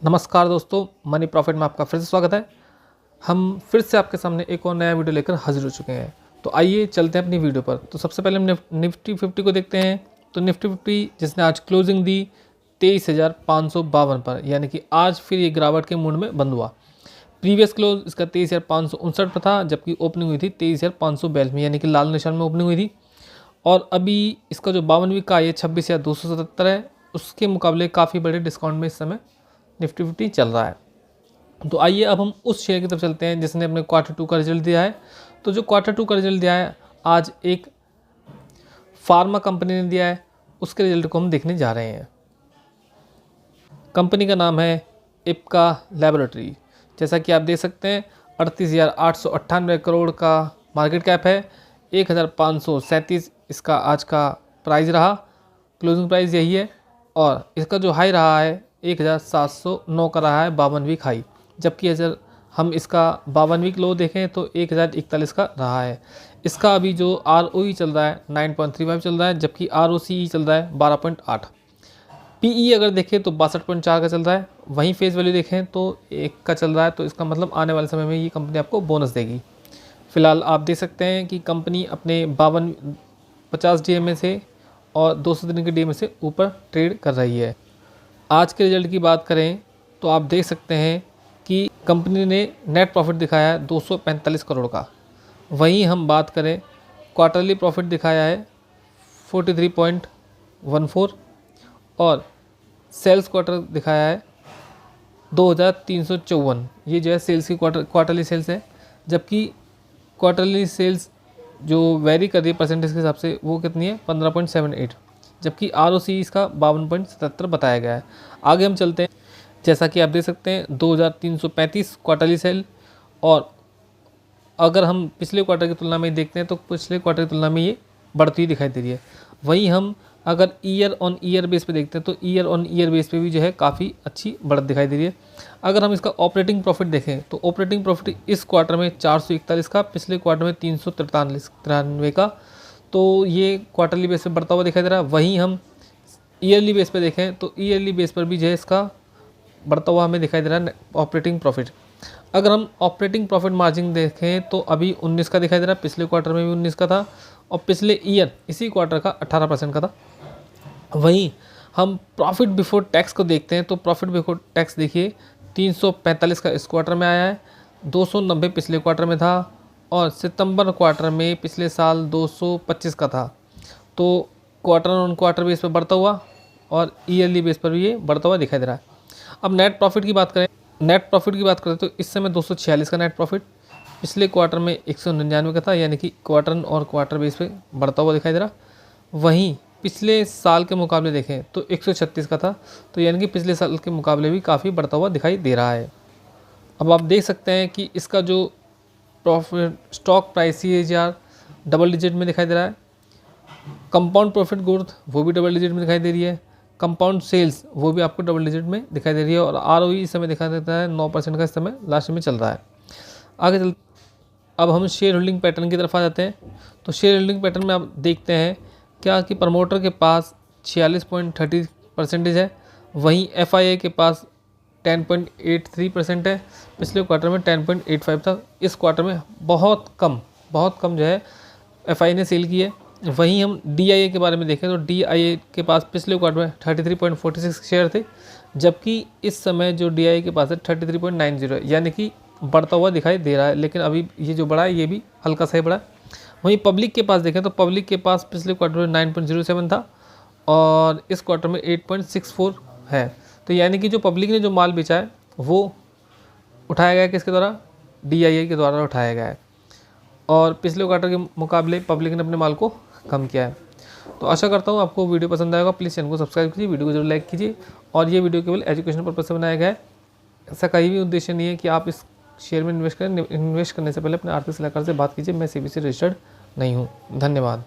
नमस्कार दोस्तों, money profit में आपका फिर से स्वागत है। हम फिर से आपके सामने एक और नया वीडियो लेकर हाजिर हो चुके हैं। तो आइए चलते हैं अपनी वीडियो पर। तो सबसे पहले हम निफ्टी 50 को देखते हैं। तो निफ्टी 50 जिसने आज क्लोजिंग दी 23,552 पर, यानी कि आज फिर ये गिरावट के मूड में बंद हुआ। प्रीवियस क्लोज इसका 23,559 पर था, जबकि ओपनिंग हुई थी 23,542 में, यानी कि लाल निशान में ओपनिंग हुई थी। और अभी इसका जो 52 वीक का ये 26,277 है, उसके मुकाबले काफ़ी बड़े डिस्काउंट में इस समय निफ्टी 50 चल रहा है। तो आइए अब हम उस शेयर की तरफ चलते हैं जिसने अपने Q2 का रिजल्ट दिया है। तो जो Q2 का रिजल्ट दिया है, आज एक फार्मा कंपनी ने दिया है, उसके रिजल्ट को हम देखने जा रहे हैं। कंपनी का नाम है इप्का लैबोरेटरी। जैसा कि आप देख सकते हैं 38,898 करोड़ का मार्केट कैप है। 1,537 इसका आज का प्राइस रहा, क्लोजिंग प्राइस यही है। और इसका जो हाई रहा है 1,709 का रहा है 52 वीक हाई, जबकि अगर हम इसका 52 वीक लो देखें तो 1,041 का रहा है। इसका अभी जो ROE चल रहा है 9.35 चल रहा है, जबकि ROCE चल रहा है 12.8। PE अगर देखें तो 62.4 का चल रहा है। वहीं फेस वैल्यू देखें तो 1 का चल रहा है। तो इसका मतलब आने वाले समय में ये कंपनी आपको बोनस देगी। फिलहाल आप देख सकते हैं कि कंपनी अपने 50 DMA से और 200 दिन के DMA से ऊपर ट्रेड कर रही है। आज के रिजल्ट की बात करें तो आप देख सकते हैं कि कंपनी ने नेट प्रॉफिट दिखाया है 245 करोड़ का। वहीं हम बात करें क्वार्टरली प्रॉफिट दिखाया है 43.14 और सेल्स क्वार्टर दिखाया है 2,354। ये जो है सेल्स की क्वार्टरली सेल्स है, जबकि क्वार्टरली सेल्स जो वेरी कर रही है परसेंटेज के हिसाब से वो कितनी है 15.78, जबकि ROCE इसका 52.77 बताया गया है। आगे हम चलते हैं। जैसा कि आप देख सकते हैं 2,335 क्वार्टरली सेल, और अगर हम पिछले क्वार्टर की तुलना में देखते हैं तो पिछले क्वार्टर की तुलना में ये बढ़ती हुई दिखाई दे रही है। वहीं हम अगर ईयर ऑन ईयर बेस पे देखते हैं तो ईयर ऑन ईयर बेस पे भी जो है काफ़ी अच्छी बढ़त दिखाई दे रही है। अगर हम इसका ऑपरेटिंग प्रॉफिट देखें तो ऑपरेटिंग प्रॉफिट इस क्वार्टर में 441 का, पिछले क्वार्टर में 393 का। तो ये क्वार्टरली बेस पे बढ़ता हुआ दिखाई दे रहा है। वहीं हम ईयरली बेस पे देखें तो ईयरली बेस पर भी जो है इसका बढ़ता हुआ हमें दिखाई दे रहा है ऑपरेटिंग प्रॉफिट। अगर हम ऑपरेटिंग प्रॉफिट मार्जिन देखें तो अभी 19 का दिखाई दे रहा है, पिछले क्वार्टर में भी 19 का था, और पिछले ईयर इसी क्वार्टर का 18% का था। वहीं हम प्रॉफिट बिफोर टैक्स को देखते हैं तो प्रॉफिट बिफोर टैक्स देखिए 345 का इस क्वार्टर में आया है, 290 पिछले क्वार्टर में था, और सितंबर क्वार्टर में पिछले साल 225 का था। तो क्वार्टर ऑन क्वार्टर बेस पर बढ़ता हुआ और ईयरली बेस पर भी ये बढ़ता हुआ दिखाई दे रहा है। अब नेट प्रॉफिट की बात करें तो इस समय 246 का नेट प्रॉफिट, पिछले क्वार्टर में 199 का था, यानी कि क्वार्टर और क्वार्टर बेस पे बढ़ता हुआ दिखाई दे रहा। वहीं पिछले साल के मुकाबले देखें तो 136 का था, तो यानी कि पिछले साल के मुकाबले भी काफ़ी बढ़ता हुआ दिखाई दे रहा है। अब आप देख सकते हैं कि इसका जो profit stock price CAGR double digit में दिखाई दे रहा है। कंपाउंड प्रॉफिट ग्रोथ वो भी डबल डिजिट में दिखाई दे रही है। कंपाउंड सेल्स वो भी आपको डबल डिजिट में दिखाई दे रही है। और ROE इस समय दिखाई देता है 9% का, इस समय लास्ट में चल रहा है। आगे चल अब हम शेयर होल्डिंग पैटर्न की तरफ आ जाते हैं। तो शेयर होल्डिंग पैटर्न में आप देखते हैं क्या कि प्रमोटर के पास 46.30% है, वहीं FII के पास 10.83% है। पिछले क्वार्टर में 10.85 था। इस क्वार्टर में बहुत कम जो है FII ने सेल की है। वहीं हम DIA के बारे में देखें तो DIA के पास पिछले क्वार्टर में 33.46 शेयर थे, जबकि इस समय जो DIA के पास है 33.90 है, यानी कि बढ़ता हुआ दिखाई दे रहा है। लेकिन अभी ये जो बढ़ा है ये भी हल्का सा ही बढ़ा है। वहीं पब्लिक के पास देखें तो पब्लिक के पास पिछले क्वार्टर में 9.07 था और इस क्वार्टर में 8.64 है। तो यानी कि जो पब्लिक ने जो माल बेचा है वो उठाया गया है, किसके द्वारा? DIA के द्वारा उठाया गया है। और पिछले क्वार्टर के मुकाबले पब्लिक ने अपने माल को कम किया है। तो आशा करता हूँ आपको वीडियो पसंद आएगा। प्लीज़ चैनल को सब्सक्राइब कीजिए, वीडियो को जरूर लाइक कीजिए। और ये वीडियो केवल एजुकेशन पर्पज से बनाया गया है। ऐसा कहीं भी उद्देश्य नहीं है कि आप इस शेयर में इन्वेस्ट करें। इन्वेस्ट करने से पहले अपने आर्थिक सलाहकार से बात कीजिए। मैं CBC रजिस्टर्ड नहीं हूँ। धन्यवाद।